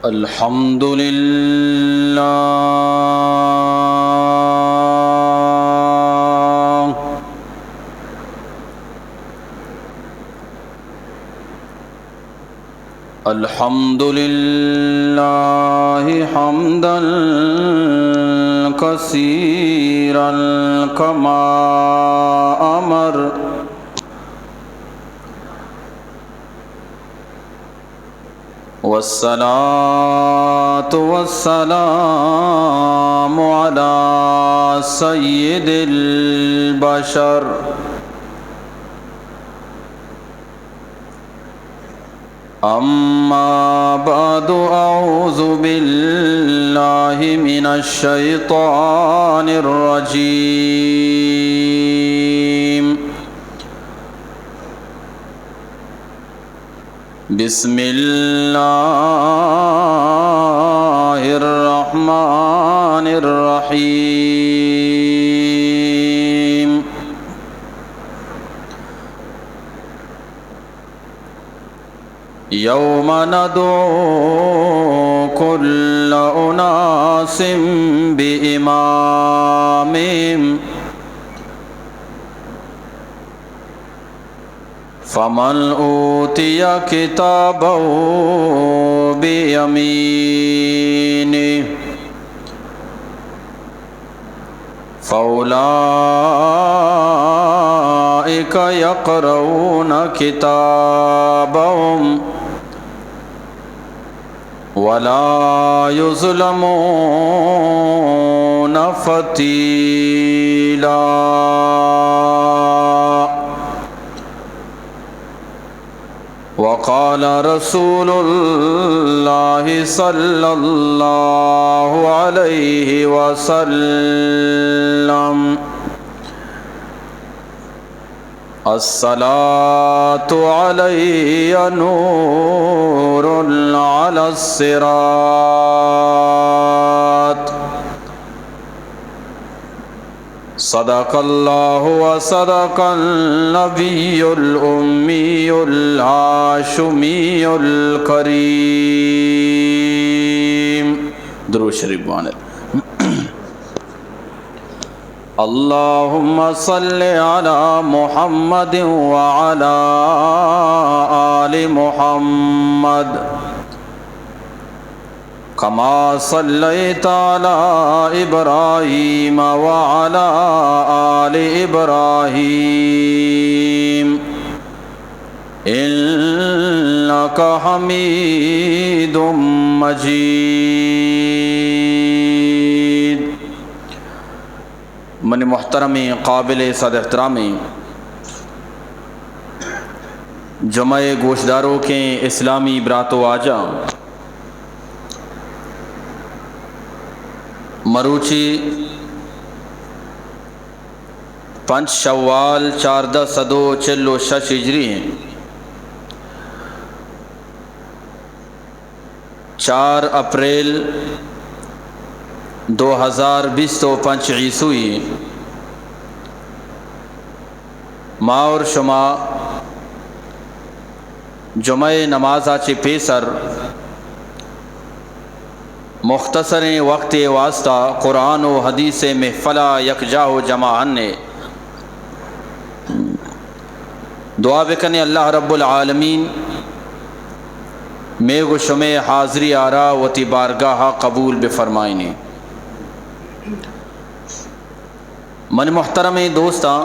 الحمد للہ الحمد للہ حمدا کثیرا کما امر والصلاة والسلام على سيد البشر أما بعد أعوذ بالله من الشيطان الرجيم بسم اللہ الرحمن الرحیم یوم ندعو کل اناس بإمامہم فمن اوتی کتابہ بیمینہ فاولئک یقرؤون کتابہم ولا یظلمون فتیلا وقال رسول الله صلى الله عليه وسلم الصلاة علي نور على الصراط صدق اللہ وصدق النبی الأمی الہاشمی الکریم درود شریف باندھ اللہم صل علی محمد وعلی آل محمد کما صلیت علی ابراہیم وعلی آل ابراہیم انک حمید مجید من محترمی قابل صد احترامی جمع گوشداروں کے اسلامی برات و آجا مروچی 5 شوال 1446 ہجری ہیں 4 اپریل 2025 عیسوی ما اور شما جمع نماز آچے پیسر مختصر وقت واسطہ قرآن و حدیث محفلہ یکجا و جماعن نے دعا بکنے اللہ رب العالمین میں گو شمع حاضری آرا و تی بارگاہ قبول بفرمائنے من محترم دوستاں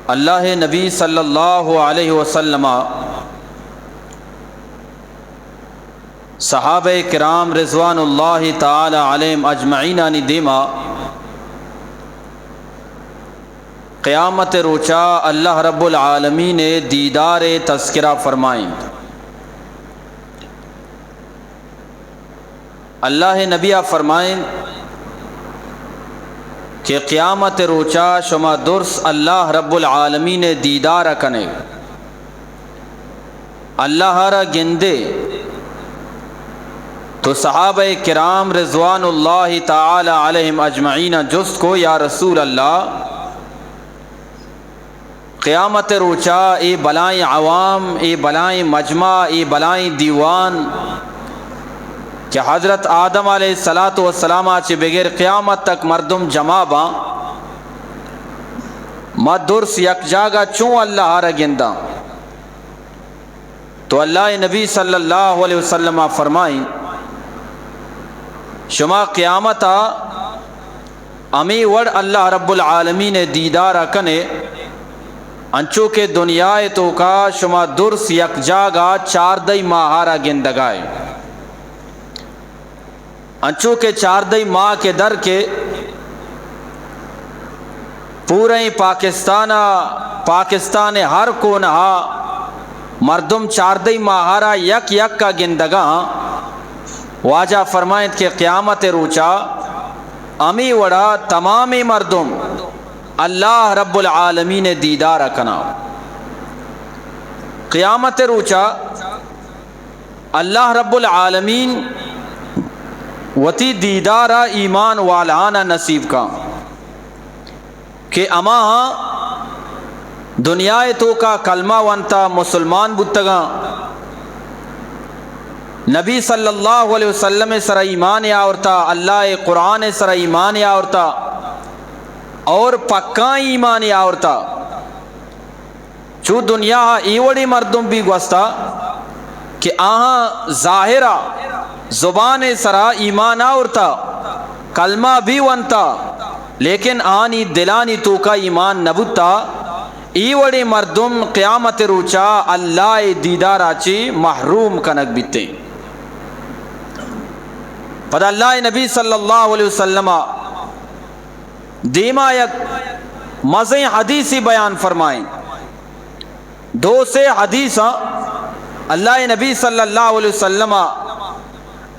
اللہ نبی صلی اللہ علیہ وسلم صحابہ کرام رضوان اللہ تعالی علیہم اجمعین نی دیما قیامت روچا اللہ رب العالمین دیدار تذکرہ فرمائیں اللہ نبی فرمائیں کہ قیامت روچا شما درس اللہ رب العالمین دیدار کنے اللہ را گندے تو صحابہ کرام رضوان اللہ تعالی علیہم اجمعین جست کو یا رسول اللہ قیامت روچا ای بلائیں عوام، ای بلائیں مجمع، ای بلائیں دیوان کہ حضرت آدم علیہ السلام چے بغیر قیامت تک مردم جمع با مدرس یک جاگا چون اللہ رگندہ. تو اللہ نبی صلی اللہ علیہ وسلم فرمائیں شما قیامتا امی وڑ اللہ رب العالمین دیدارہ کنے انچو کے دنیا تو کا شما درس یک جاگا 4 ماہارا گندگائے، انچو کے 4 ماہ کے در کے پورے پاکستان ہر کونہا مردم 4 ماہارا یک یک کا گندگاں واجہ فرمائیں کہ قیامت روچا امی وڑا تمامی مردم اللہ رب العالمین دیدار کنا. قیامت روچا اللہ رب العالمین وتی دیدارہ ایمان والانا نصیب کا کہ اما دنیا تو کا کلمہ ونتا مسلمان بتگا نبی صلی اللہ علیہ وسلم سر ایمان آورتا، اللہ قرآن سر ایمان آورتا اور پکا ایمان آورتا. چو دنیا ایوڑی مردم بھی گوستا کہ آہاں ظاہرہ زبان سرا ایمان آورتا کلمہ بھی ونتا لیکن آنی دلانی تو کا ایمان نبوتا. ایوڑی مردم قیامت روچا اللہ دیدارہ چی محروم کنک بیتے. پدا اللہ نبی صلی اللہ علیہ وسلم دیما یک مزیں حدیثی بیان فرمائیں. 2 حدیثاں اللہ نبی صلی اللہ علیہ وسلم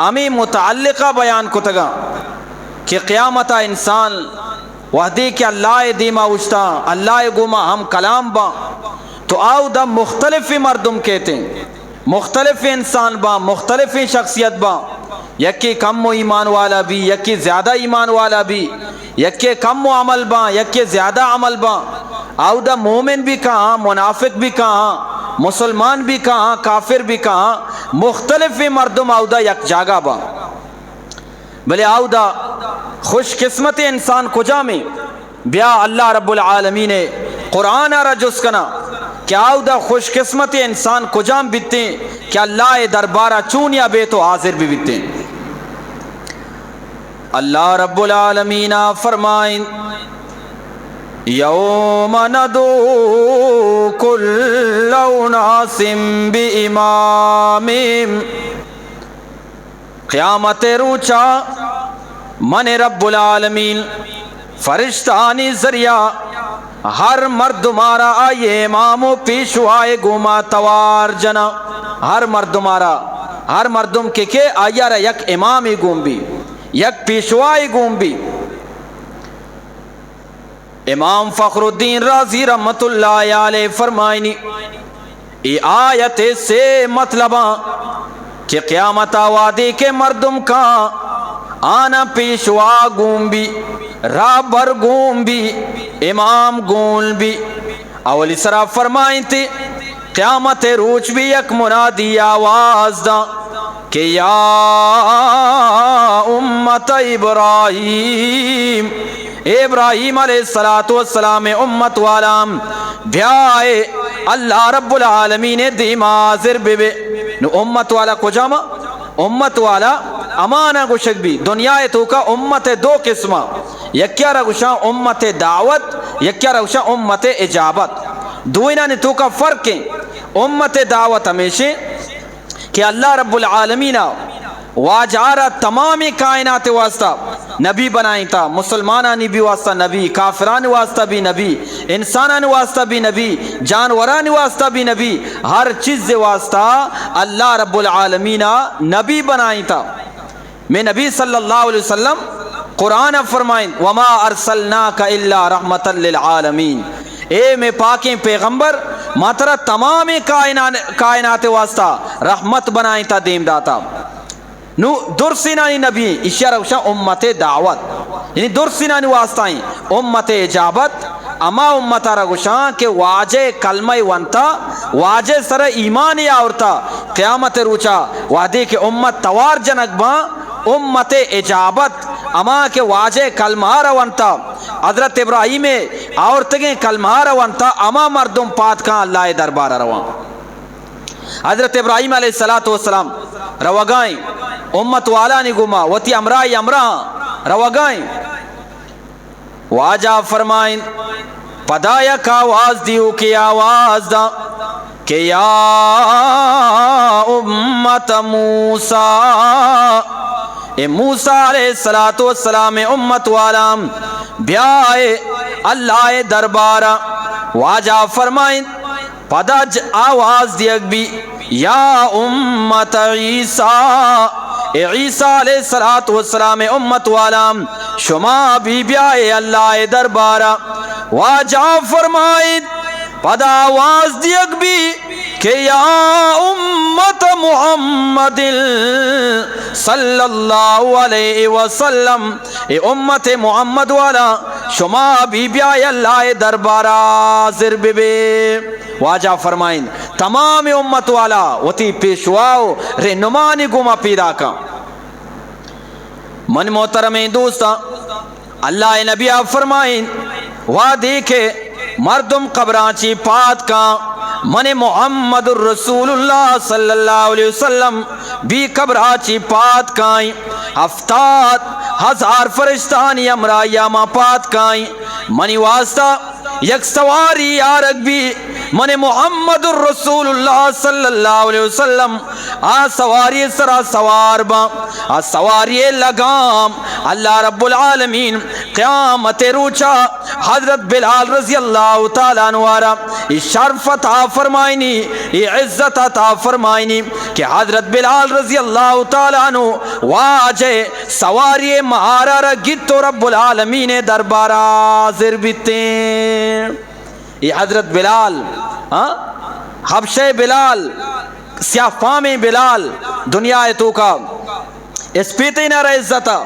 امی متعلقہ بیان کتگا کہ قیامتا انسان وحدی کہ اللہ دیما وشتا اللہ گما ہم کلام با تو آؤ دا مختلف مردم کہتے ہیں، مختلف انسان با، مختلف شخصیت با، یکی کم و ایمان والا بھی، یکی زیادہ ایمان والا بھی، یکی کم و عمل با، یکی زیادہ عمل با. آؤ دا مومن بھی کہاں، منافق بھی کہاں، مسلمان بھی کہاں، کافر بھی کہاں، مختلف مردم آؤ دا یک جاگا با. بلے آؤ دا خوش قسمت انسان کجا میں بیا اللہ رب العالمین قرآن را جس کنا کہ آؤ دا خوش قسمت انسان کجا بیتے کہ اللہ دربارہ چونیا بے تو حاضر بھی بیتے. اللہ رب العالمین فرمائیں یوم ندعو کل اناس بامامہم. قیامت روچا من رب العالمین فرشتانی ذریعہ ہر مرد مارا آئے امام و پیشوائے گما توار جنا. ہر مرد مارا ہر مردم کے آیا را یک امامی گوم بھی، یک پیشوائی گوم بھی. امام فخر الدین رازی رحمت اللہ علیہ فرمائنی ای آیت سے مطلبہ کہ قیامت آوادی کے مردم کا آنا پیشوا گوم بھی، رابر گوم بھی، امام گون بھی. اولی سرا فرمائیں تھی قیامت روچ بھی یک منادی آواز دا کہ یا امت ابراہیم، ابراہیم علیہ السلام امت والام بھیائے اللہ رب العالمین دیما حاضر بے. نو امت والا کو جاما امت والا امانہ گوشک بھی دنیا تو کا امت 2 قسمہ، یکیا رگوشا امت دعوت، یکیا رگوشا امت اجابت. دوئینا نے تو کا فرق ہے. امت دعوت ہمیشہ کہ اللہ رب العالمین واجارہ تمامی کائنات واسطہ نبی بنائیں تا، مسلمانانی بھی واسطہ نبی، کافران واسطہ بھی نبی، انسانان واسطہ بھی نبی، جانوران واسطہ بھی نبی، ہر چیز واسطہ اللہ رب العالمین نبی بنائیں تا. میں نبی صلی اللہ علیہ وسلم قرآن فرمائیں وما ارسلناک الا رحمت للعالمین، اے میں پاکیں پیغمبر ماترہ تمامی کائنات واسطہ رحمت بنائیں تا دیم داتا. نو درسینانی نبی اشارہ امت دعوت، یعنی درسینانی واسطائیں امت اجابت، اما امتا را گشان کہ واجہ کلمہ وانتا واجہ سر ایمانی آورتا قیامت روچا وحدی کہ امت توار جنک با امت اجابت اما کہ واجہ کلمہ را وانتا حضرت ابراہیم آورتگیں کلمہ را وانتا اما مردم پات کان اللہ دربار روان. حضرت ابراہیم علیہ السلام روگائیں امت والا نی گما وتی امرائی امرا روگائیں واجہ فرمائیں پدا یک آواز دیو کی آواز دا کہ یا امت موسیٰ اے موسیٰ علیہ السلام امت والا بیائے اللہ دربارہ. واجہ فرمائیں پدا آواز دیگ بھی یا امت عیسیٰ اے عیسیٰ علیہ السلام امت والا شما بھی بیائے اللہ دربارہ. واجہ فرمائیں پدا آواز دیگ بھی کہ یا امت محمد صلی اللہ علیہ وسلم اے امت محمد والا شما بھی بیائے اللہ دربارہ حاضر بے. واجہ فرمائیں تمام امت والا وتی پیشواؤ رہنمانی گما پیدا کا. من محترم دوستا اللہ نبی فرمائیں وا دیکھے مردم قبرانچی پات کا من محمد الرسول اللہ صلی اللہ علیہ وسلم بھی قبرانچی پات کائیں 70,000 فرشتانی امرائی ما پات کائیں منی واسطہ یک سواری یارک بھی من محمد الرسول اللہ صلی اللہ علیہ وسلم آ سواری سرا سوار با آ سواری لگام اللہ رب العالمین قیامت روچا حضرت بلال رضی اللہ تعالیٰ عنوارا اس شرف عطا فرمائنی یہ عزت عطا فرمائنی کہ حضرت بلال رضی اللہ تعالیٰ عنہ واجہ سواری مہارا رگت تو رب العالمین دربارہ حاضر بیتے. یہ حضرت بلال حبشہ بلال سیاہ فام بلال دنیا تو کا اس پیتے نہ رہ عزتا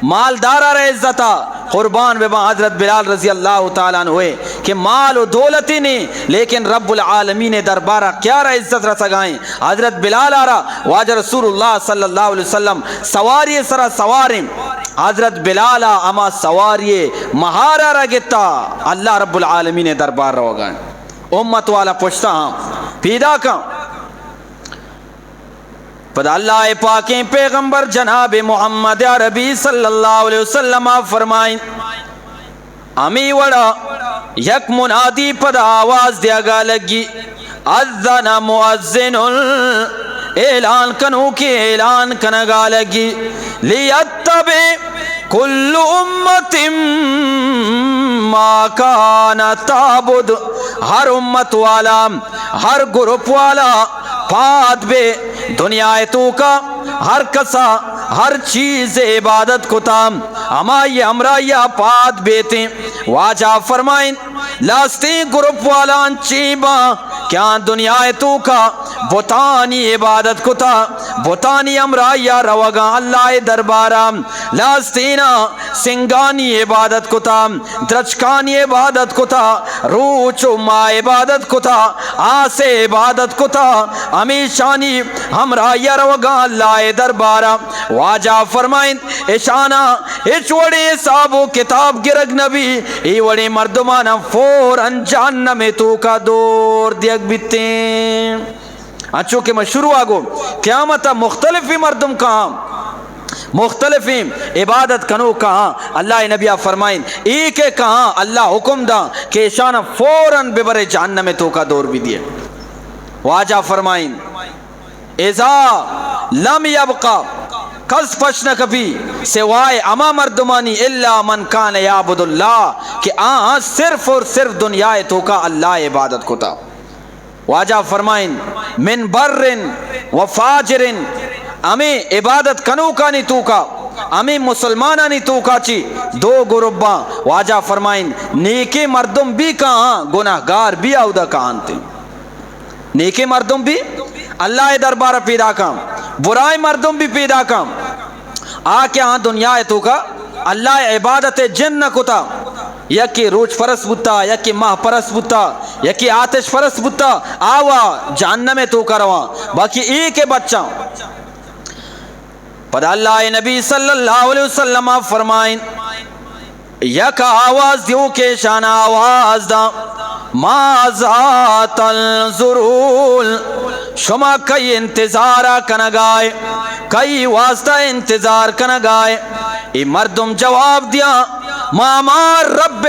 مالدارہ رہ عزتا قربان بے حضرت بلال رضی اللہ تعالیٰ عنہ ہوئے کہ مال و دولتی نہیں لیکن رب العالمین دربارہ کیا رہ عزت رہ سگائیں. حضرت بلال آرہ واجہ رسول اللہ صلی اللہ علیہ وسلم سواری سرا سواریں حضرت بلال اما سواری مہارا رہ گتا اللہ رب العالمین دربار رہ گئے. امت والا پوچھتا ہاں پیدا کا پدا اللہ پاکیں پیغمبر جناب محمد عربی صلی اللہ علیہ وسلم فرمائیں امی وڑا یک منادی پدا آواز دیا گا لگی اذن مؤذن اعلان کنو کی اعلان کنگا لگی لیتبع کل امت ما کان تعبد ہر امت والا ہر گروپ والا پاد بے دنیا تو کا ہر کسا ہر چیز عبادت کو تام اما یہ امرائیہ پاد بیتے. واجہ فرمائیں لاستے گروپ والا چیبا کیا دنیا تو کا بتانی عبادت کو تا بتانی امرائیہ روگا اللہ دربارہ لاستینا سنگانی عبادت کو تا درچکانی عبادت کو تا روچ ما عبادت کو تا آس عبادت کو تا امیشانی امرائیہ روگا اللہ دربارہ. واجہ فرمائیں اشانا اچوڑے صاحبو کتاب گرگ نبی ای وڑے مردمانا فوراں جہنم میں تو کا دور دیگ بیتے. اچھو کہ میں شروع آگو قیامتا مختلفی مردم کہاں مختلفی عبادت کنو کہاں اللہ نبی فرمائیں ایک کہاں اللہ حکم دا کہ اشانا فوراں ببر جہنم میں تو کا دور بھی دیے. واجہ فرمائیں اذا لم یبقا کس پشن کبھی سوائے اما مردمانی الا من کان یعبد اللہ کہ صرف اور صرف دنیا تو کا اللہ عبادت کو تا. واجہ فرمائیں من برن و فاجرن ہمیں عبادت کنو کا نہیں تو کا ہمیں مسلمانہ نہیں تو کا چی دو گروباں. واجہ فرمائیں نیکے مردم بھی کہاں گناہگار بھی آودہ کہاں تھے. نیکے مردم بھی اللہ دربارہ پیدا کام برائے مردم بھی پیدا کام آ کے ہاں دنیا تو کا اللہ عبادت جن کتا یکی روچ پرست بتا، یکی ماہ پرست بتا، یکی آتش پرست بتا، آوا جہنم میں تو کروا باقی ایک بچہ. پدا اللہ نبی صلی اللہ علیہ وسلم فرمائیں یک آواز دیو کے شان آواز دا ماذا تنظرون، شما کئی انتظارہ کنگائے، کئی واسطہ انتظار کنگائے. ای مردم جواب دیا ماما رب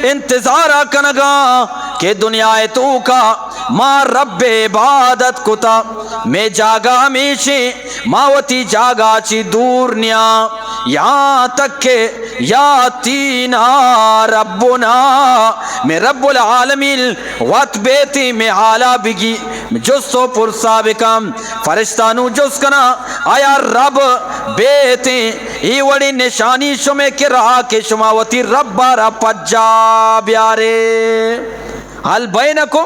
انتظارہ کنگا کہ دنیا تو کا ما رب عبادت کتا، میں جاگا ہمیشہ ماوتی جاگا چی دور نیا، یہاں تک کہ یاتینا ربنا، میں رب العالمین وات بیتی میں حالا بگی جسو پرسا بکم فرشتانو جس کنا آیا رب بیتی ای وڑی نشانی شمیں کے رہا کہ شماوتی رب بارا پجا بیارے. حل بینکم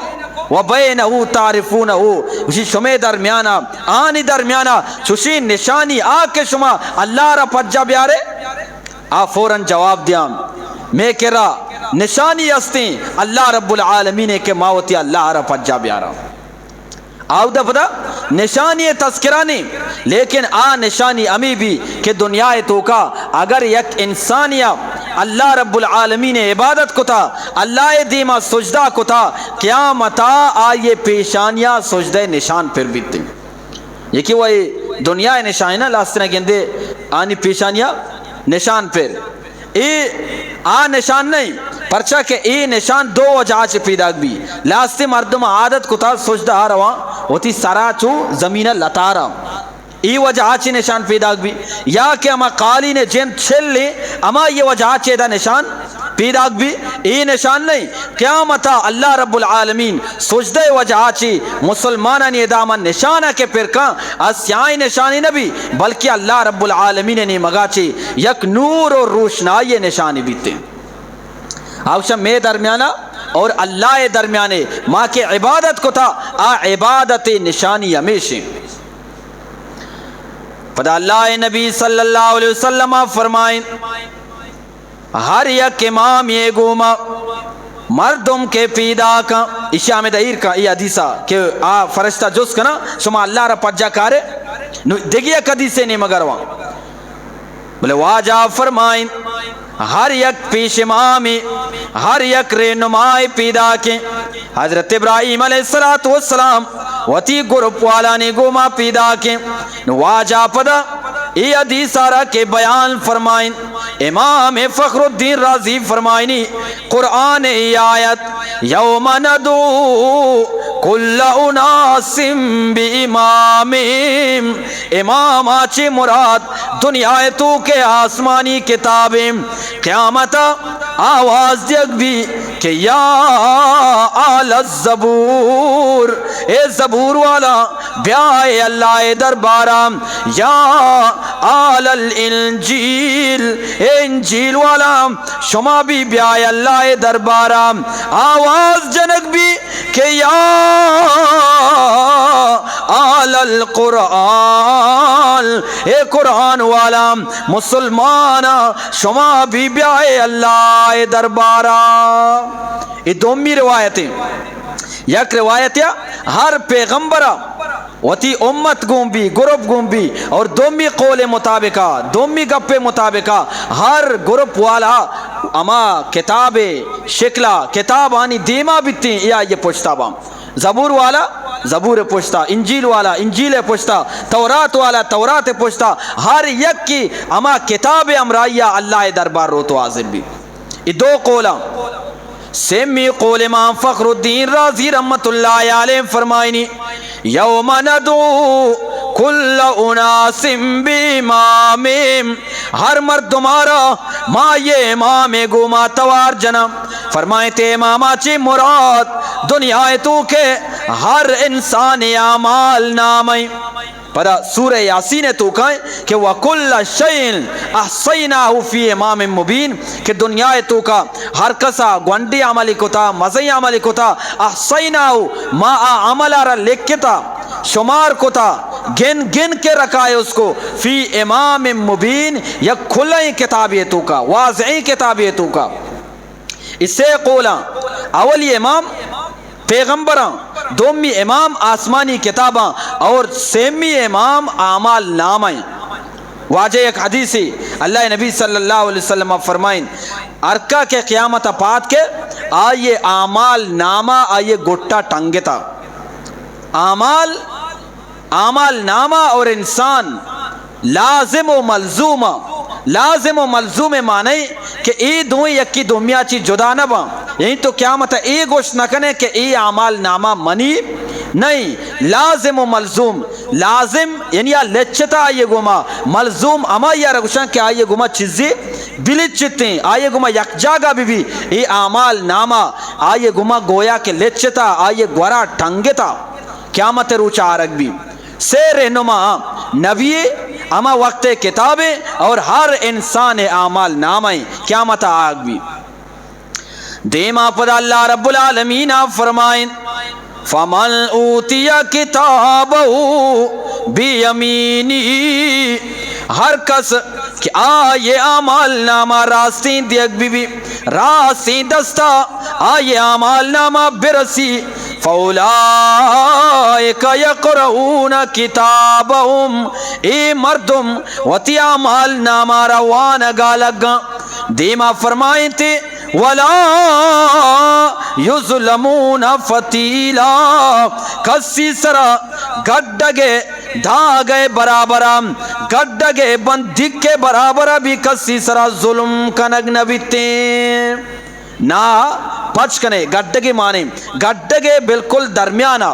و بینہو تعرفونہو، اسی شمیں درمیانا آنی درمیانا چوشی نشانی آکے شما اللہ را پجا بیارے. آ فوراً جواب دیا میں کرا نشانی ہستی اللہ رب العالمین کے ماوتی اللہ را پجا بیارا. آو دا پدا نشانی تذکرہ نہیں، لیکن آ نشانی امی بھی کہ دنیا تو کا اگر یک انسانیہ اللہ رب العالمین عبادت کو تھا، اللہ دیما سجدہ کو تھا، قیامتا آئیے پیشانیاں سجدہ نشان پھر بیتے. یہ کہ وہ دنیا نشان نا لاستنا گندے آنی پیشانیاں نشان پھر ای آ نشان نہیں پرچہ کہ ای نشان دو وجہ چھ پیداک بھی. لاستی مردم عادت کو تھا سجدہ آروا ہوتی سرا چو زمینہ لطارا، ای وجہ چھ نشان پیداک بھی، یا کہ اما قالی نے جن چھل لے اما یہ وجہ چھ دا نشان پیداک بھی. ای نشان نہیں قیامتا اللہ رب العالمین سجدہ وجہ چھ مسلمانہ نے داما نشانہ کے پرکاں اسیائی نشانی نبی بلکہ اللہ رب العالمین نے مگا چھ یک نور اور روشنائی نشانی بیتے. آوشا میں درمیانہ اور اللہ درمیانے ماں کے عبادت کو تھا آ عبادت نشانی ہمیشہ. پدا اللہ نبی صلی اللہ علیہ وسلم فرمائیں ہر یک امام یہ گوما مردم کے پیدا کا اشیاء میں دہیر کا یہ حدیثہ کہ آ فرشتہ جس کنا شما اللہ را پجا کارے دیگیا قدیثے نہیں مگر وہاں بلے واجہ فرمائیں ہر یک پیش امامی ہر یک رہنمائی پیدا کے. حضرت ابراہیم علیہ السلام وتی گروپ والا نے گوما پیدا کے واجہ پدا یہ حدیث آرہ کے بیان فرمائیں. امام فخر الدین رازی فرمائنی قرآن ای آیت یوم ندعو کل اناس بی امامیم، امام آچے مراد دنیا تو کے آسمانی کتابیں قیامت آواز دیکھ بھی کہ یا آل الزبور، اے زبور والا بیائے اللہ دربارہ، یا آل الانجیل، اے انجیل والا شما بھی بیائے اللہ دربارہ. آواز جنک بھی کہ یا آل القرآن، اے قرآن والا مسلمانا شما بھی بیائے اللہ دربارہ. یہ دومی روایتیں، یک روایت ہر پیغمبرہ وتی امت گوم بھی گروپ گوم بھی اور دومی قول مطابقہ دومی گپے مطابقہ ہر گروپ والا اما کتاب شکلہ کتاب آنی دیما بیتی یا یہ پوچھتا بام. زبور والا زبور پوچھتا، انجیل والا انجیل پوچھتا، تورات والا تورات پوچھتا، ہر یک کی اما کتاب امرائیہ اللہ دربار رو تو حاضر بھی. یہ دو قولا سیمی قول امام فخر الدین رازی رحمت اللہ علیہ فرمائنی یوم ندعو کل اناس بامامہم، ہر مرد تمہارا ما یہ امام گوما توار جنا فرمائے تے امامہ چی مراد دنیا تو کے ہر انسان اعمال نامی. پر سورہ یاسین تو کہیں کہ وَكُلَّ شَيْءٍ أَحْصَيْنَاهُ فِي إِمَامٍ مُبِينٍ کہ دنیا تو کا ہر کسا گونڈی عملی کو تھا مزئی عملی کو تھا أَحْصَيْنَاهُ ما عمل را لکھتا شمار کو تھا گن گن کے رکھا ہے اس کو فی امام مبین یک کھلئی کتابی تو کا واضحی کتابی تو کا. اسے قولا اولی امام پیغمبراں، دومی امام آسمانی کتاباں اور سیمی امام اعمال نامائیں۔ واجہ ایک حدیثی اللہ نبی صلی اللہ علیہ وسلم فرمائیں ارکا کے قیامت پات کے آئیے اعمال نامہ آئیے گٹا ٹنگتا، اعمال نامہ اور انسان لازم و ملزوم، لازم و ملزوم معنی کہ ای دوئی یکی دومیا چی جدا نہ با، یہی تو قیامت ای گوشت نہ کنے کہ ای اعمال نامہ منی نہیں، لازم و ملزوم، لازم یعنی لچتا آئیے گوما، ملزوم اما یا رگوشان کہ آئیے گوما چیزی بلچ چتیں، آئیے گوما یک جاگا بھی ای اعمال نامہ آئیے گوما گویا کہ لچتا آئیے گورا ٹنگتا قیامت روچا آرگ بھی۔ سے رہنما نبی اما وقت کتابیں اور ہر انسان اعمال نامیں قیامت آگ بھی۔ دیما پر اللہ رب العالمین آپ فرمائیں فَمَنْ أُوتِيَ كِتَابَهُ بِيَمِينِهِ، ہر کس کہ آئے اعمال نامہ راستین دیکھ بھی راستین دستا آئے اعمال نامہ برسی فَأُولَئِكَ يَقْرَؤُونَ كِتَابَهُمْ، اے مردم وتی اعمال نامہ روانہ گالگا دیما فرمائیں تھے وَلَا يُظْلَمُونَ فَتِيلًا، کسی سرا گڈگے دھاگے برابرہ گڈگے بندھک کے برابرہ بھی کسی سرا ظلم کنگ نبیتے نا پچ کنے گڈگے مانے گڈگے بالکل درمیانہ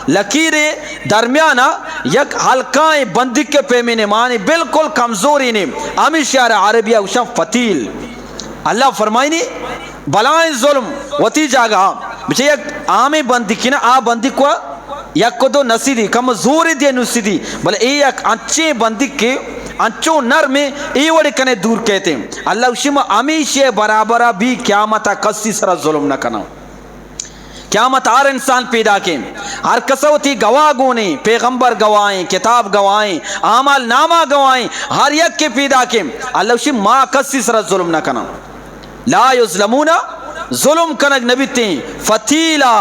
لکیرے درمیانہ یک حلقائیں بندھک کے پیمینے مانے بالکل کمزوری نے امی شعر عربیہ اوشا فتیل اللہ فرمائنی بلائیں ظلم وتی جاگا بچے یک آمی بندکی نا آ بندک کو یک کو دو نسی دی کمزوری دی نسی دی بلے ای یک انچے بندک کے انچو نر میں ای وڑی کنے دور کہتے ہیں اللہ اشیما امیشے برابرہ بھی قیامتا کسی سرا ظلم نہ کنا قیامت ہر انسان پیدا کے ہر کسوتی گواہ گونے پیغمبر گواہیں کتاب گواہیں اعمال نامہ گواہیں ہر یک کے پیدا کے اللہ اشیم ما کسی سرا ظلم نہ کنا لا یظلمون ظلم کنگ نبیتیں فتیلا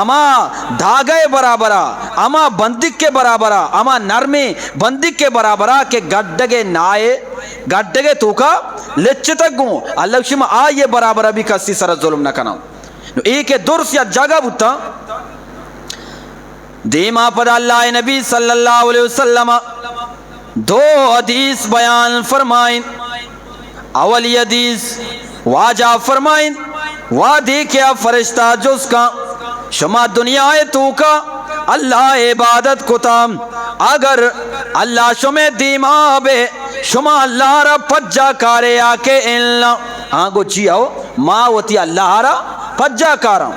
اما دھاگے برابرہ اما بندک کے برابرہ اما نرمے بندک کے برابرہ کہ گڈگے نائے گڈگے توکا لچتک گوں اللہ اشیم آئیے برابرہ بھی کسی سرا ظلم نہ کنا ایک درس یا جگہ بتا دیما پر اللہ نبی صلی اللہ علیہ وسلم دو حدیث بیان فرمائیں اولی حدیث واجہ فرمائیں وا دیکھیا فرشتہ جس کا شما دنیا تو کا اللہ عبادت کتا اگر اللہ شما دیما بے شما اللہ را پجا کارے آکے اللہ آنگو چی آو ما وتی اللہ را پجا کارا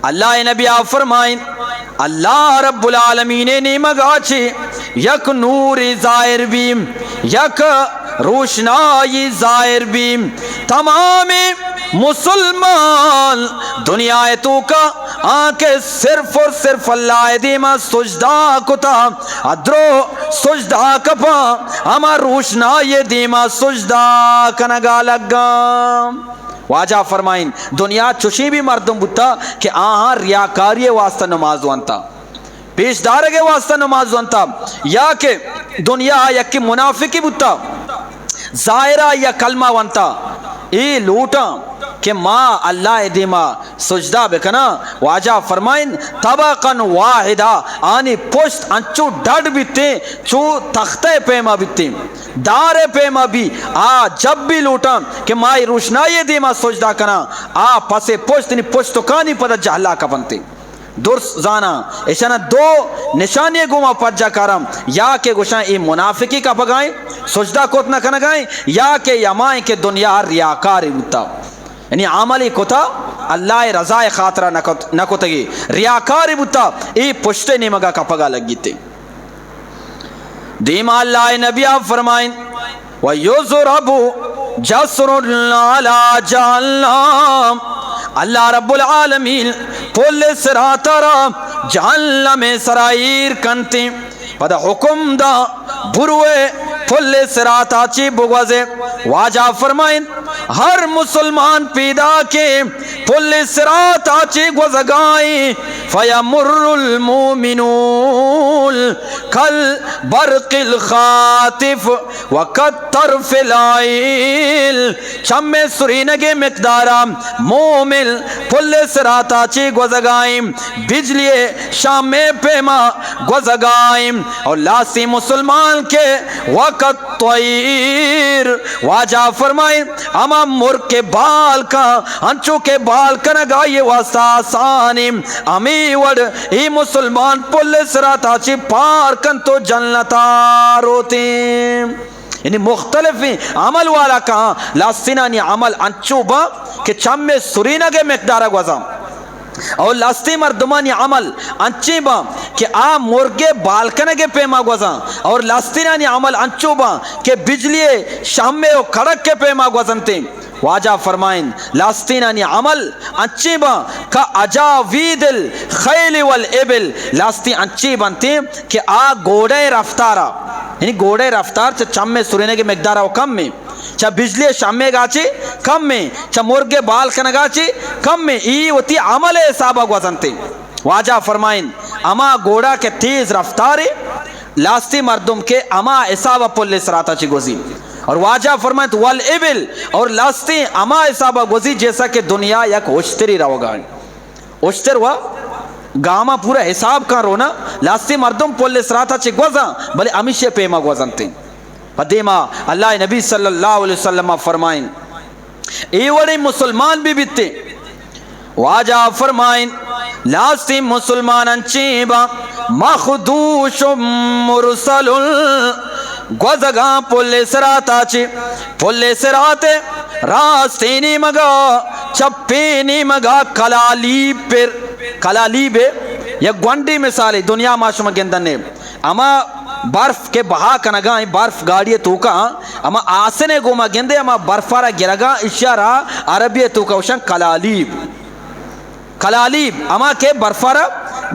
اللہ نبی آپ فرمائیں اللہ رب العالمین نے مگاچے یک نور ظاہر بیم یک روشنائی ظاہر بیم تمام مسلمان دنیا تو کا آنکہ صرف اور صرف اللہ دیما سجدہ کتا ادرو سجدہ کپا ہما روشنائی دیما سجدہ کنگا لگا واجہ فرمائیں دنیا چوشی بھی مردم بتا کہ آہاں ریاکاری واسطہ نماز وانتا پیش دارگے واسطہ نماز وانتا یا کہ دنیا یکی منافقی بتا ظاہرہ یا کلمہ وانتا ای لوٹا کہ ما اللہ دیما سجدہ بکنا واجہ فرمائیں طبقاً واحدہ آنی پشت انچو ڈڑ بیتے چو تختہ پیما بیتے دار پیما بھی آ جب بھی لوٹا کہ مائی روشنائی دیما سجدہ کنا آ پسے پشت نی پشت تو کانی پتا جہلا کا بنتے درس زانا ایشانا دو نشانی گوما پجا کارم یا کہ گوشان ای منافقی کا پگائیں سجدہ کوت نہ کنگائیں یا کہ یمائیں کہ دنیا ریاکاری بتا یعنی عملی کتا اللہ رضا خاطرہ نہ کتگی ریاکاری بتا ای پشتے نیمگا کا پگا لگی تے دیما اللہ نبی آپ فرمائیں وَيُضْرَبُ جَسْرٌ عَلَى جَهَنَّمَ اللہ رب العالمین پل سراتہ را جہنم سرائیر کنتے پدا حکم دا بروے پل سراتہ چی بگوزے واجہ فرمائیں ہر مسلمان پیدا کے پل صراط آچی گوزگائیں فیمر المومنون کل برق الخاطف وکتر فلائل چم سرینگے مقدارا مومن پل صراط آچی گوزگائیں بجلی شام پیما گوزگائیں اور لاسی مسلمان کے وقت طویر واجہ فرمائیں اما مرک کے بال کا انچو کے بال کا نگائی واسطہ آسانی امی وڈ ای مسلمان پل صراط آچی پار کن تو جنتا روتے یعنی مختلف عمل والا کہاں لاستینانی عمل انچو با کہ چم میں سرینگے مقدارہ گوزام اور لاستی مردمانی عمل انچی با کہ آ مرگے بالکنگے پیما گوزاں اور لاستینانی عمل انچو با کہ بجلی شامے و کڑک کے پیما گوزنتے واجہ فرمائیں لاستینانی عمل انچی با کا اجاوید الخیل والابل لاستی انچی بنتے کہ آ گوڑے رفتارہ یعنی گوڑے رفتار چا چم میں سرینے کے مقدارہ و کم میں چا بجلی شامے گاچی کم میں چا مرگے بال کنگاچی کم میں ای وطی عمل حسابہ گوزنتے واجہ فرمائیں اما گوڑا کے تیز رفتارے لاستی مردم کے اما حسابہ پل صراط آچی گوزی اور واجہ فرمائیں والابل اور لاستی اما حسابہ گوزی جیسا کہ دنیا یک اشتری رو گا اشتر ہوا گاما پورا حساب کا رونا لاستی مردم پل صراط آچی گوزاں بلے امیشے پیما گوزنتے قدیمہ اللہ نبی صلی اللہ علیہ وسلم فرمائیں ایوڑی مسلمان بھی بیتے واجہ فرمائیں لاستی مسلمان انچیبا مخدوش مرسل گوزگاں پل صراط آچی پل صراط راستینی مگا چپینی مگا کلالیب پر کلالیب یا گونڈی مثالی دنیا معاشمہ کے اندر نے اما برف کے بہا کنگاں برف گاڑی توکا اما آسنے گوما گندے اما برفارا گرگا اشارہ عربی توکا وشن کلالیب کلالیب اما کے برفارا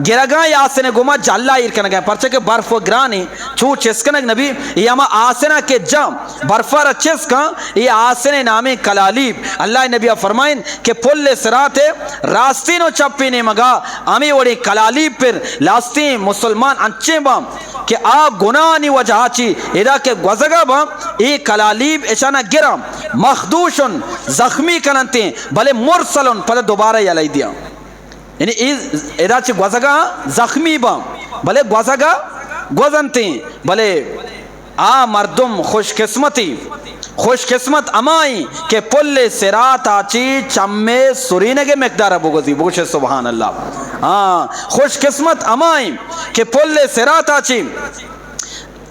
گرگا یا آسنے گوما جاللہ ایر کنگاں پرچہ کے برف و گرانی چو چسکنگ نبی یہ اما آسنہ کے جام برفارا چسکا یہ آسنے نامی کلالیب اللہ نبی فرمائیں کہ پل صراط راستین و چپینے مگا امی وڑی کلالیب پر لاستی مسلمان انچے بام کہ آ گناہی وجہ چی ادا کے گوزگا با ای کلالیب اشانہ گرام مخدوشن زخمی کننتے بلے مرسلن پتہ دوبارہ یلائی دیا یعنی ادا چی گوزگا زخمی با بلے گوزگا گوزنتے بلے آ مردم خوش قسمت امائی کہ پل صراط آچی چمے سرینگے مقدارہ بگوزی بگوش سبحان اللہ خوش قسمت امائی کہ پل صراط آچی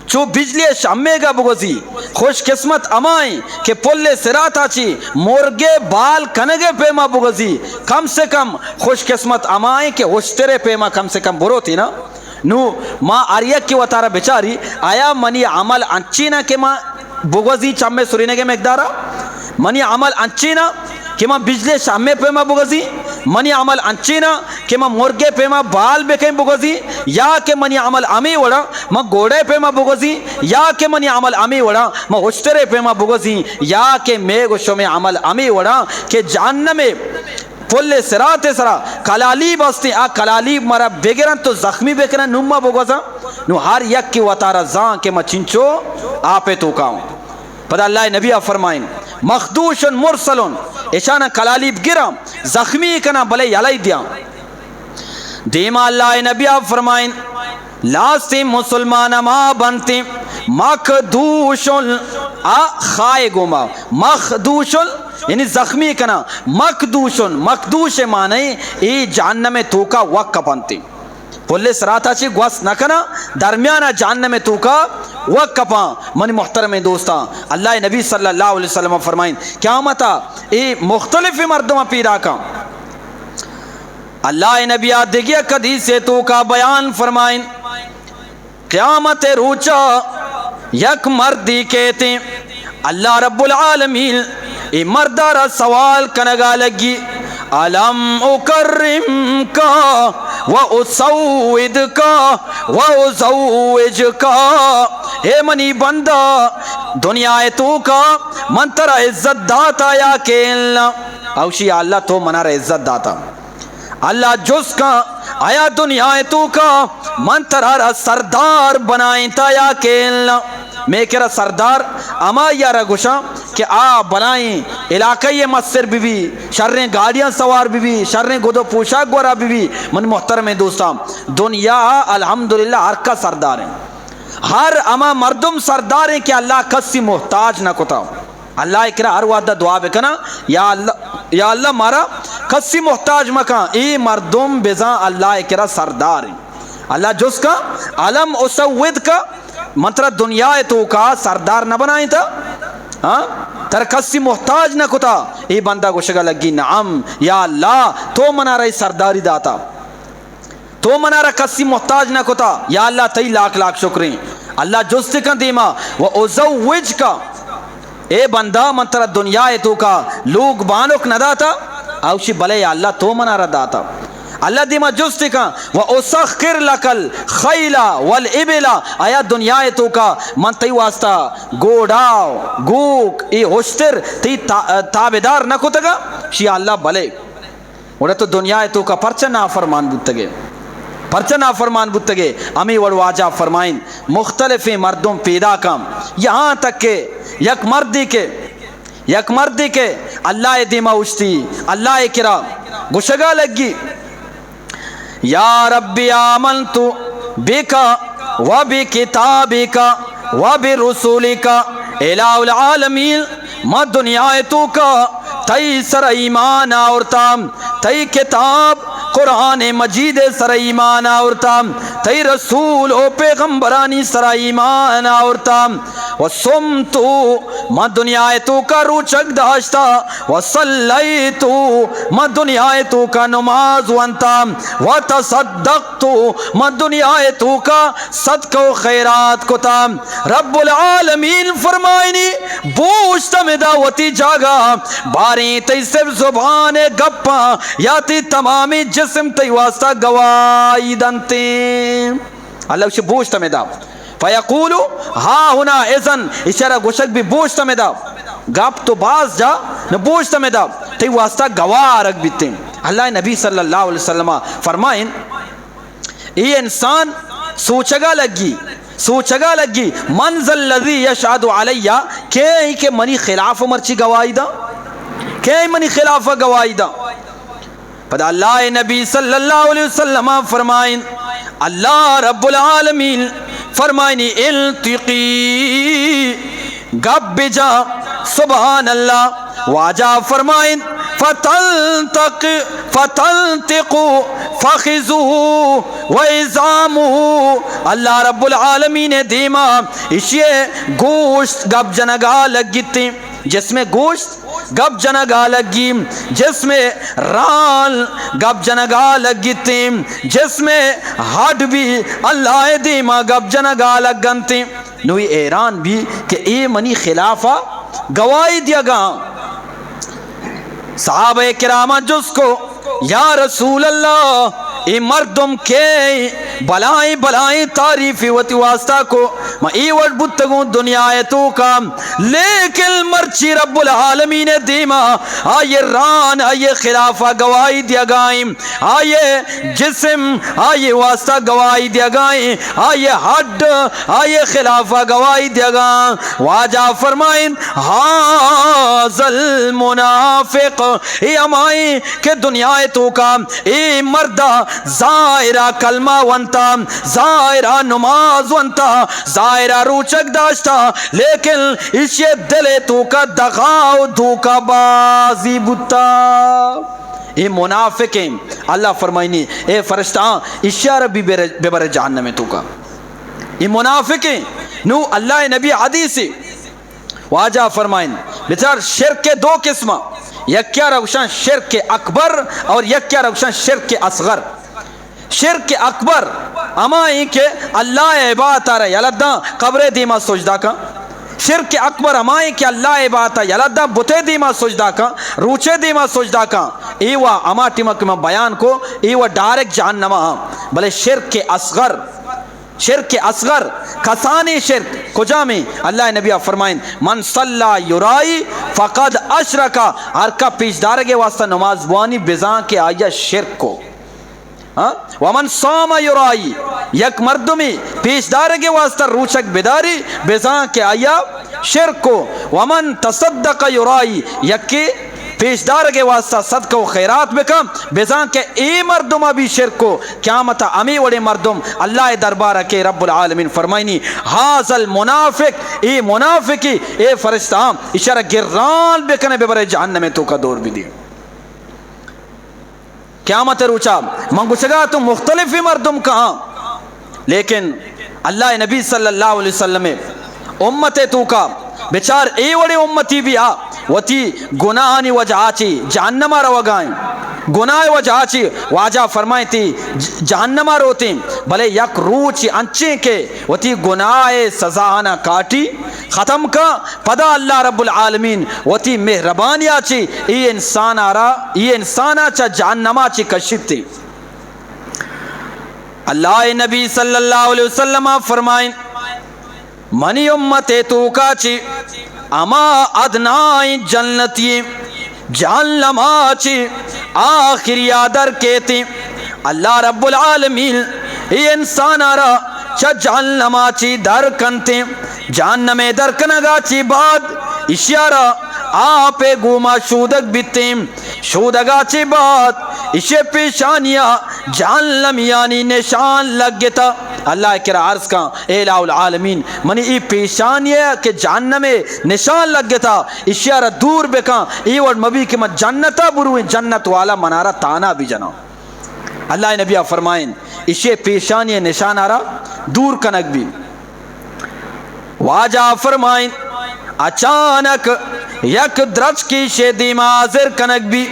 چو بجلی شامے گا بگوزی خوش قسمت امائی کہ پل صراط آچی مرگے بال کنگے پیما بگوزی کم سے کم خوش قسمت امائی کہ اشترے پیما کم سے کم برو تھی نا نو ما آریک کی وطارہ بچاری آیا منی عمل انچینا کہ ما بگوزی چمے سرینگے مقدارہ منی عمل انچینا کہ ما بجلی شامے پیما بگوزی منی عمل انچینا کہ ما مرگے پیما بال بکیں بگوزی یا کہ منی عمل امی وڑا ما گوڑے پیما بگوزی یا کہ منی عمل امی وڑا ما اشترے پیما بگوزی یا کہ میں گوشو میں عمل امی وڑا کہ جہنم پل صراط سرا کلالیب ہستے آ کلالیب مرا بگرن تو زخمی بکرن نمہ بگوزا نو ہر یک کی وطارہ زان کے ما چنچو آپے تو کاؤں پتہ اللہ نبی فرمائیں مخدوشن مرسلن اشانہ کلالیب گرام زخمی کنا بلے یلائی دیا دیما اللہ نبی فرمائیں لاستی مسلمان ما بنتی مخدوشن خائے گوما مخدوشن یعنی زخمی کنا مخدوشن مخدوش معنی ای جہنم توکا وقت بنتی پل صراط آچی گوست نکنا درمیانہ جہنم توکا وقت پا منی محترم دوستا اللہ نبی صلی اللہ علیہ وسلم فرمائیں قیامتا ای مختلف مردم پیدا کا اللہ نبی آدھگیا قدیس تو کا بیان فرمائیں قیامت روچا یک مردی کہتے اللہ رب العالمین ای مردارہ سوال کنگا لگی علم اکرم کا و اسود کا و ازوج کا اے منی بندہ دنیا تو کا من ترا عزت داتا یا کہ اللہ اوشی اللہ تو منارا عزت داتا اللہ جس کا آیا دنیا تو کا من ترا سردار بنائیں تا یا کہ اللہ میں کرا سردار اما یا رگوشا کہ آ بنائیں علاقۂ مصر بھی شریں گاڑیاں سوار بھی شریں گودو پوشاک گورا بھی من محترم دوستان دنیا الحمدللہ ہر کا سردار ہیں ہر اما مردم سردار ہیں کہ اللہ کسی محتاج نہ کتا اللہ اکرا ہر وعدہ دعا بکنا یا اللہ مارا کسی محتاج مکان ای مردم بزاں اللہ اکرا سردار ہیں اللہ جس کا علم اسود کا منترا دنیا تو کا سردار نہ بنائیں تھا تر کسی محتاج نہ کتا ای بندہ کو شگا لگی نعم یا اللہ تو منا رہی سرداری داتا تو منا رہا کسی محتاج نہ کتا یا اللہ تی لاکھ لاکھ شکریں اللہ جست کا دیما و ازوج کا اے بندہ منترا دنیا تو کا لوگ بانک نہ داتا اوشی بلے یا اللہ تو منا رہا داتا اللہ دیما جست کا و اسخر لکل خیلا والابلا آیا دنیا تو کا من تی واسطہ گوڑاو گوک ای ہوشتر تی تابدار نہ کتگا شی اللہ بلے وڑا تو دنیا تو کا پرچہ نافرمان بودتگے پرچہ نافرمان بودتگے امی وڑ واجہ فرمائیں مختلف مردم پیدا کام یہاں تک کہ یک مردی کے اللہ دیما اشتی اللہ کرا گشگا لگی یا ربی آمنت بکا و بکتابکا و برسولکا الہ العالمین ما دنیا تو کا تی سر ایمان آورتا تی کتاب قرآن مجید سر ایمان آورتا تی رسول و پیغمبرانی سر ایمان آورتا و سمتو ما دنیا تو کا روچک داشتا و صلیتو ما دنیا تو کا نماز وانتا و تصدقتو ما دنیا تو کا صدق و خیرات کتا رب العالمین فرمائنی بوشتا میں دعوتی جاگا باریں تی صرف زبان گپا یا تی تمامی جسم تی واسطہ گوائی دنتے اللہ اسے بوشتا میں دا فیقولو ہاں ہونا اذن اشارہ گوشک بھی بوشتا میں دا گپ تو باز جا نہ بوشتا میں دا تی واسطہ گواہ رکھ بیتے اللہ نبی صلی اللہ علیہ وسلم فرمائیں یہ انسان سوچگا لگی منزل الذی یشہد علیہ کہ منی خلاف مرچی گواہی دا کہ منی خلاف گواہی دا پدا اللہ نبی صلی اللہ علیہ وسلم فرمائیں اللہ رب العالمین فرمائیں التقی گب جا سبحان اللہ واجہ فرمائیں فتلتقو فخذو وعظامو اللہ رب العالمین دیما اسے گوشت گب جنگا لگیتے جس میں گوشت گب جنگا لگی جس میں رال گب جنگا لگیتے جس میں ہڈ بھی اللہ دیما گب جنگا لگنتے نوی ایران بھی کہ اے منی خلافہ گواہی دیا گا صحابہ کرامہ جس کو یا رسول اللہ ای مردم کے بلائیں تعریفی وتی واسطہ کو ما ای وٹ بتگوں دنیا تو کا لیکن مرچی رب العالمین دیما آئے ران آئے خلافہ گواہی دیا گائیں آئے جسم آئے واسطہ گواہی دیا گائیں آئے ہڈ آئے خلافہ گواہی دیا گائیں واجہ فرمائیں حاذل منافق ای امائیں کہ دنیا تو کا ای مردہ ظاہرہ کلمہ ونتا ظاہرہ نماز ونتا ظاہرہ روچک داشتا لیکن اسے دل تو کا دغاو دھوکہ بازی بتا اے منافقیں اللہ فرمائنی اے فرشتہ اشارہ بھی ببر جہنم تو کا اے منافقیں نو اللہ نبی حدیث واجہ فرمائن بچار شرک کے دو قسمہ یک کیا روشن شرک اکبر اور یک کیا روشن شرک اصغر شرک اکبر اما ہی کہ اللہ عبادت آ رہا ہے یلدہ قبر دیما سجدہ کا شرک اکبر اما ہی کہ اللہ عبادت آ رہا ہے یلدہ بتے دیما سجدہ کا روچے دیما سجدہ کا ایوہ اما ٹیمک میں بیان کو ایوہ ڈائریکٹ جہنم بلے شرک اصغر شرک اصغر کسانی شرک کجا میں اللہ نبی فرمائیں من صلی یرائی فقد اشرکا، ہر کا پیش دارگے واسطہ نماز بوانی بزاں کے آیا شرک کو. ومن صام یرائی یک مردمی پیش دارگے واسطہ روچک بداری بزاں کے آیا شرک کو. ومن تصدق یرائی یک کے پیش دارگے واسطہ صدقہ و خیرات بکم بزاں کے ای مردم ابھی شرک کو. قیامت امی وڑے مردم اللہ دربارہ کے رب العالمین فرمائنی حاصل منافق ای منافقی اے فرشتہ اشارہ گران بکنے بے برے جہنم تو کا دور بھی دی. قیامت روچا منگوشگا تو مختلف مردم کہاں، لیکن اللہ نبی صلی اللہ علیہ وسلم امت تو کا بیچار اے وڑے امتی بھی آ وتی گناہانی وجہ چی جہنمہ روگائیں، گناہ وجہ چی واجہ فرمائیں تھی جہنمہ روتی بلے یک روچی انچیں کے وتی گناہ سزانا کاٹی ختم کا پدا اللہ رب العالمین وتی مہربانیا چی ای انسان آرا ای انسانا چا جہنمہ چی کشت تھی. اللہ نبی صلی اللہ علیہ وسلم فرمائیں منی امت تو کا چی اما ادنائی جنتی جہنما چی آخری آدر کہتی اللہ رب العالمین ای انسان آرا چا جہنما چی در کنتے جہنم در کنگا چی بعد اشارہ آپ گوما شودک بیتے شودگا چی بعد اسے پیشانیاں جہنم یعنی نشان لگ گتا. اللہ کرا عرض کا اے الہ العالمین منی ای پیشانیہ کے جہنم نشان لگ گتا اشارہ دور بکا ای وڑ مبی کہ من جنتا برویں جنت والا منارہ تانا بھی جنا. اللہ نبی فرمائیں اسے پیشانیہ نشان آرہ دور کنک بھی. واجہ فرمائیں اچانک یک درچ کی شیدی مازر کنک بھی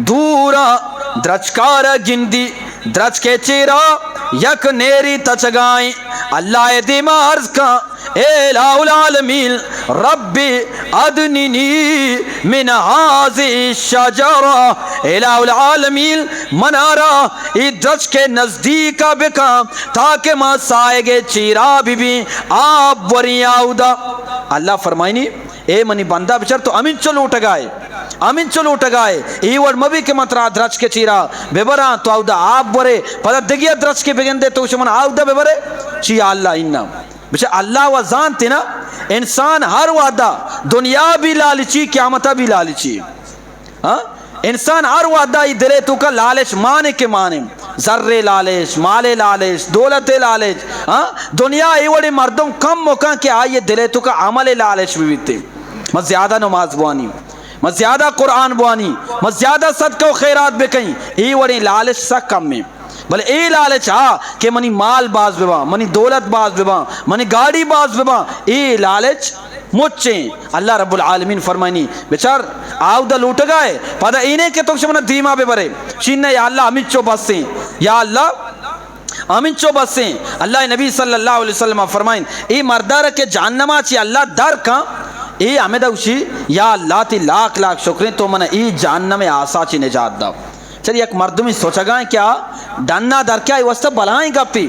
دورا درچکار گندی درچ کے چیرا یک نیری تچگائیں اللہ دیمارز کا اے الہ العالمین ربی ادنینی من حاضی شجرہ الہ العالمین منارا ای درچ کے نزدیکا بکا تاکہ ماں سائے گے چیرا بھی آپ وری آؤدا. اللہ فرمائنی اے منی بندہ بچر تو امین چلو اٹھگائے امین چلو اٹھگائے ای وڑ مبی کے مطرح درچ کے چیرا ببرا تو آؤدا آپ برے پتہ دگیا درچ کے بگندے تو شمن آؤدا ببرے چیا اللہ انہا بچہ اللہ و زانتے نا انسان ہر وعدہ دنیا بھی لالچی قیامتہ بھی لالچی. انسان ہر وعدہ ہی دلے تو کا لالچ مانے کے مانے ذرے لالچ مال لالچ دولت لالچ دنیا ای وڑی مردم کم موقع کے آئیے دلے تو کا عمل لالچ بھی بیتے میں زیادہ نماز بوانی میں زیادہ قرآن بوانی میں زیادہ صدقہ و خیرات بکیں ای وڑی لالچ سا کم میں بلے اے لالچ کہ منی مال باز ببا منی دولت باز ببا منی گاڑی باز ببا اے لالچ مچیں. اللہ رب العالمین فرمائنی بیچار آؤ دا لوٹ گئے پدا اینے کے تو شمنا دیما بے برے شیننے یا اللہ امین چو بسیں یا اللہ امین چو بسیں. اللہ نبی صلی اللہ علیہ وسلم فرمائن ای مردار کے جہنمہ چی اللہ در کا ای ہمیں دوشی یا اللہ تی لاکھ لاکھ شکریں تو منہ ای جہنم آسا چی نجات دا. چلی ایک مردمی سوچا گائیں کیا ڈننا در کیا واسطہ بلائیں گا پی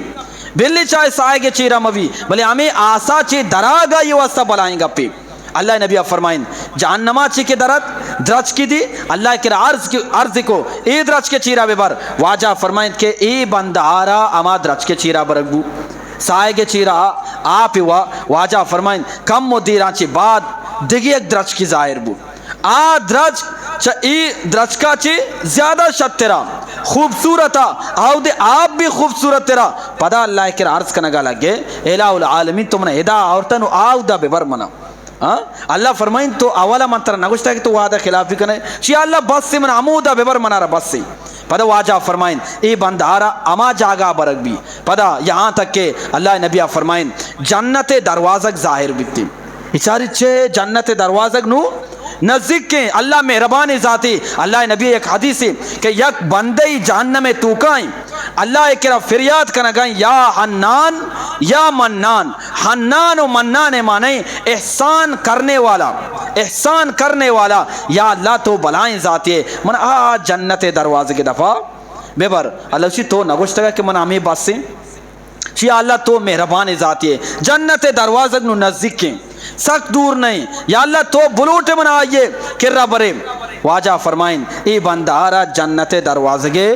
بلی چاہے سائے گے چیرہ موی بلے ہمیں آسا چی دراغا یہ واسطہ بلائیں گا پی. اللہ نبی فرمائیں جہنمہ چی کے درچ کی دی اللہ کے عرض کو ای درچ کے چیرہ بے بر واجہ فرمائیں کہ ای بندارا اما درچ کے چیرہ برگو سائے گے چیرہ آپ ہوا واجہ فرمائیں کم مدیران چی بعد دگی ایک درچ کی ظاہر بو آ درچ ای درچ کا چی زیادہ شد تیرا خوبصورتا آو دے آپ بھی خوبصورت تیرا پدا اللہ کے عرض کنگا لگے الہ العالمین تم نے ہدا عورتن آو دا بے بر منا. اللہ فرمائیں تو اولا منتر نگوشتا ہے کہ تو وعدہ خلافی کنے چی اللہ بس سے من عمودہ بے بر منا رہا بس سے پدا واجہ فرمائیں ای بندارا اما جاگا برگ بھی پدا یہاں تک کہ اللہ نبی فرمائیں جنت دروازک ظاہر بیتی اچاری چھے جنت دروازک نو نزدیک کے اللہ مہربان ذاتی. اللہ نبی ایک حدیث ہے کہ یک بندی جہنم میں توکائیں اللہ ایک فریاد کنگائیں یا حنان یا منان. حنان و منان مانیں احسان کرنے والا احسان کرنے والا یا اللہ تو بلائیں ذاتی ہے من جنت دروازے کے دفعہ بے بر اللہ اسی تو نگوشتگا کہ من ہمیں بس سے چی اللہ تو مہربان ذاتی ہے جنت دروازہ نو نزدیک کے سخت دور نہیں یا اللہ تو بلوٹ بنائیے کرا برے واجہ فرمائیں ای بندارا جنت دروازگے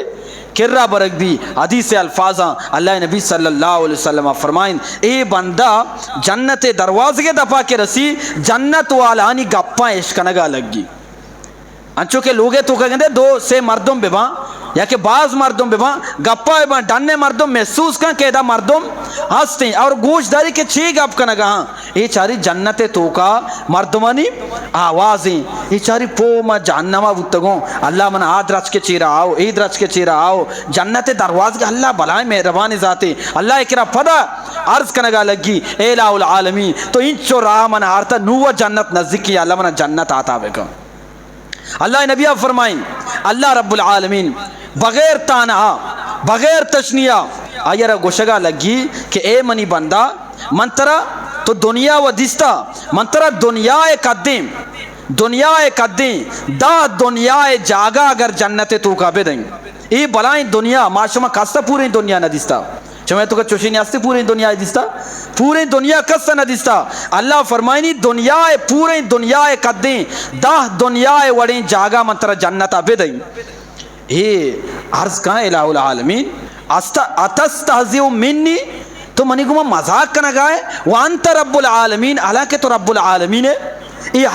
کرا برک بھی حدیث الفاظاں اللہ نبی صلی اللہ علیہ وسلم فرمائیں اے بندہ جنت دروازگے دفع کے رسی جنت والانی گپاں عشقنگا لگی انچو کہ لوگے تو کہیں دے دو سے مردم بباں یا کہ بعض مردم بباں گپا بباں ڈننے مردم محسوس کن کہ دا مردم ہستے اور گوش داری کے چھی گپ کنگا ہاں یہ چاری جنت تو کا مردمانی آوازیں یہ چاری پو ما جہنمہ بتگوں اللہ من آد رچ کے چیرہ آؤ عید رچ کے چیرہ آؤ جنت درواز کے اللہ بلائیں مہربانی ذاتے اللہ اکرا پدا عرض کنگا لگی اے الہ العالمین تو انچو راہ من آرتا نوہ جنت نزدیکی اللہ من جنت آتا بکا اللہ نبی فرمائیں اللہ رب العالمین بغیر تانہا بغیر تشنیہ آئیرہ گوشگا لگی کہ اے منی بندہ منترہ تو دنیا و دستا منترہ دنیا قدیم دا دنیا جاگا اگر جنت تو کا بے دیں ای بلائیں دنیا معاشمہ کستا پوری دنیا نہ دستا چمیں تو کہ چوشی نیاستی پوری دنیا دستا پوری دنیا کستا نہ دستا اللہ فرمائنی دنیا پوری دنیا قدیں دا دنیا وڑیں جاگا منترہ جنت بے دیں عرض کہاں الہ العالمین اتستہزئ منی تو منی کو مذاق کرنا گائے وانت رب العالمین حالانکہ تو رب العالمین ہے یہ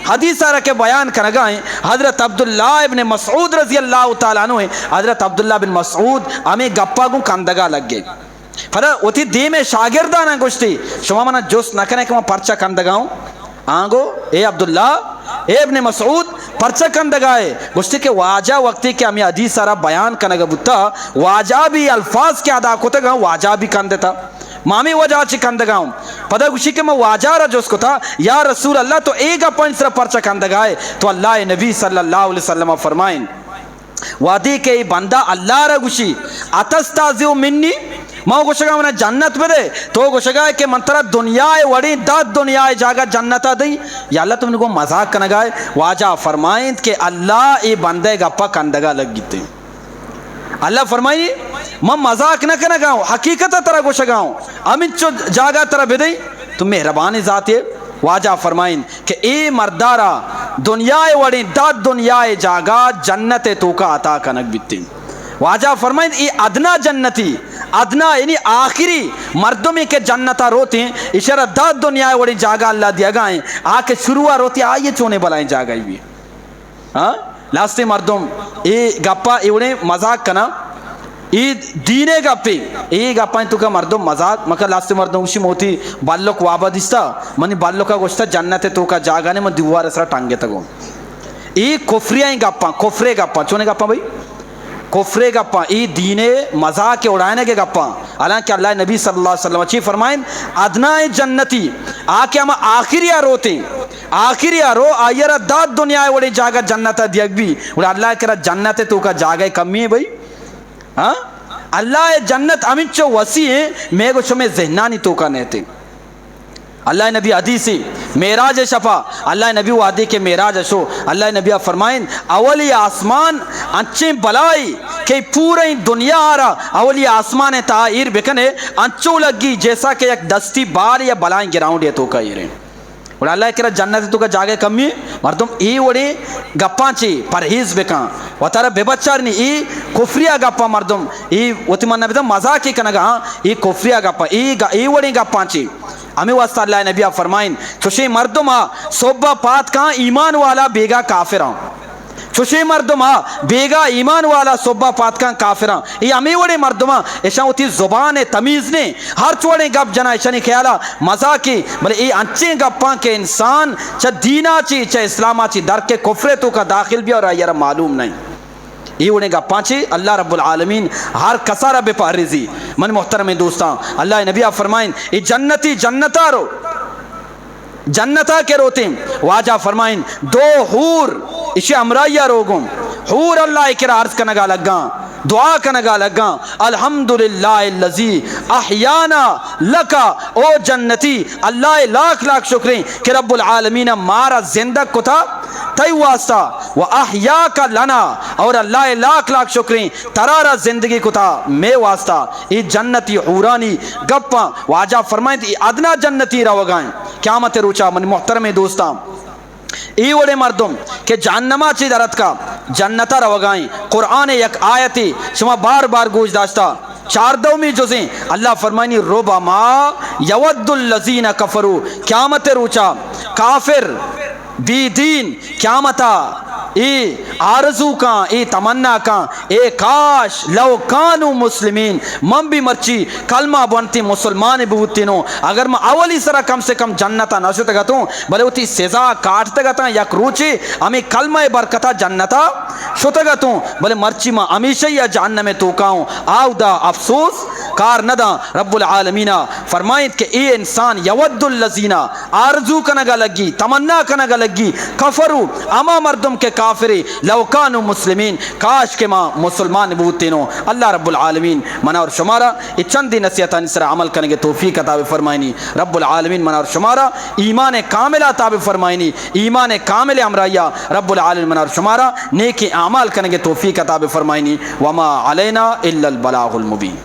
حدیث آرہ کے بیان کرنا گائے حضرت عبداللہ ابن مسعود رضی اللہ تعالیٰ عنہ ہے حضرت عبداللہ بن مسعود ہمیں گپا کو کندگا لگ گئے پھر اوتی دی میں شاگردانا گوشتی شما منا جوست نہ کرنے کہ میں پرچہ کندگاؤں آنگو اے عبداللہ اے ابن مسعود پرچہ کندگائے گوشتی کہ واجہ وقتی کہ ہمیں حدیث سارا بیان کنگا بتا واجہ بھی الفاظ کے ادا کوتا گا واجہ بھی کن دیتا مامی وجہ چی کندگاؤں پتہ گوشتی کہ میں واجہ رہا جو اس کو تھا یا رسول اللہ تو ایک اپن سر پرچہ کندگائے تو اللہ نبی صلی اللہ علیہ وسلم فرمائیں وادی کے بندہ اللہ رہا گوشی اتستہزئ منی ماں گوشگا منا جنت بے دے تو گوشگا ہے کہ منترہ دنیا وڑی داد دنیا جاگا جنتا دی یا اللہ تم نے کو مذاق کنگائے واجہ فرمائیں کہ اللہ ای بندے گپا کندگا لگ گیتے اللہ فرمائیں میں مذاق نہ کنگاؤں حقیقت ترہ گوشگاؤں امین چو جاگا ترہ بے دے تم مہربانی ذات ہے واجہ فرمائیں کہ اے مردارہ دنیا وڑی داد دنیا جاگا جنت تو کا عطا کنگ بیتے واجہ فرمائیں ای ادنا جنتی ادنا یعنی آخری مردوں میں کہ جنتا روتے ہیں اشارہ داد دنیا وڑی جاگا اللہ دیا گائیں آکے شروع روتی آئیے چونے بلائیں جاگائی بھی لاستے مردوں اے گپا ایوڑے مذاق کنا ای دینے گپے ای گپائیں تو کا مردوں مذاق مکہ لاستے مردوں اسی موتی باللوک وابا دستا منی باللوکا گوشتا جنت تو کا جاگانے من دیوار اسرا ٹانگے تگو ای کفریاں گپا کفرے گپا چونے گپا بھائی کفرے گپاں ای دینے مذاق کے اڑائنے کے گپاں حالانکہ اللہ نبی صلی اللہ علیہ وسلم چی فرمائیں ادنا جنتی آکے ہم آخری روتے آخری رو آئیرہ داد دنیا وڑی جاگا جنتا دیکھ بھی وڑا اللہ کرا جنت تو کا جاگا کمی ہے بھائی اللہ جنت امین چو وسیع ہے میں کو شمیں ذہنانی تو کا نہتے اللہ نبی حدیثی میراج شفا اللہ نبی وعدے کے میراج شو اللہ نبی فرمائیں اولی آسمان انچیں بلائی کہ پورے دنیا آرہا اولی آسمان تاہیر بکنے انچو لگی جیسا کہ ایک دستی بار یا بلائیں گراؤنڈ یا تو کا یہ رہے وڑا اللہ کرا جنت تو کا جاگے کمی مردم ای وڑی گپاں چی پرہیز بکاں و تارا بے بچارنی ای کفریہ گپاں مردم ای وطی منہ بیتا مذاقی کنگا ای کفریہ گپاں ای وڑی گپاں چی ہمیں واسطہ اللہ نبی فرمائیں چوشے مردم صوبہ پات کہاں ایمان والا بیگا کافران چوشے مردم بیگا ایمان والا صوبہ پات کہاں کافران یہ ہمیں وڑے مردم ایشان ہوتی زبان تمیز نے ہر چوڑے گپ جنا ایشانی خیالا مزا کی بلے یہ انچیں گپاں کے انسان چاہ دینا چی چاہ اسلامہ چی در کے کفرے تو کا داخل بھی اور آئیرہ معلوم نہیں یہ انہیں گا پانچے اللہ رب العالمین ہر کسارہ بے پارزی من محترم دوستان اللہ نبی فرمائیں یہ جنتی جنتا رو جنتا کے روتے واجہ فرمائیں دو حور اسے امرائیہ روگوں حور اللہ اکرہ عرض کنگا لگاں دعا کنگا لگا الحمدللہ الذی احیانا لکا، او جنتی اللہ لاکھ لاکھ شکریں کہ رب العالمین مارا زندہ کتا تئی واسطہ، و احیاک لنا، اور اللہ لاکھ لاکھ شکریں ترارا زندگی کتا میں واسطہ. ای جنتی حورانی گپاں واجہ فرمائیں ای ادنا جنتی روگائیں قیامت روچا. من محترم دوستاں ای وڑے مردم کہ جہنما چی درد کا جنتا روگائیں. قرآن یک آیتی شما بار بار گوش داشتا 14ویں جزیں اللہ فرمائنی ربما یود الذین کفروا، قیامت روچا کافر بی دین قیامتا ای آرزو کان، ای تمنا کان اے کاش لو کانو مسلمین، من بھی مرچی کلمہ بنتی مسلمان بوتینو، اگر میں اولی سرا کم سے کم جنتا نہ شتے گتوں بلے ہوتی سزا کاٹتے گتا یک روچی ہمیں کلمہ برکتا جنتا شتے گتوں بلے مرچی میں ہمیشہ یا جہنم میں توکاؤں آو دا افسوس کار ندا. رب العالمین فرمائیں کہ اے انسان یود الذین آرزو کنگا لگی تمنا کنگا لگی کفرو اما مردم کے کافری لو کانو مسلمین، کاش کے ماں مسلمان بوتینو. اللہ رب العالمین منا اور شمارا چندی نصیحتان اس طرح عمل کرنے کے توفیق عطا فرمائنی. رب العالمین منا اور شمارا ایمان کامل عطا فرمائنی، ایمان کامل امرائیہ رب العالمین منا اور شمارا نیک اعمال کرنے کے توفیق عطا فرمائنی. وما علینا الا البلاغ المبین.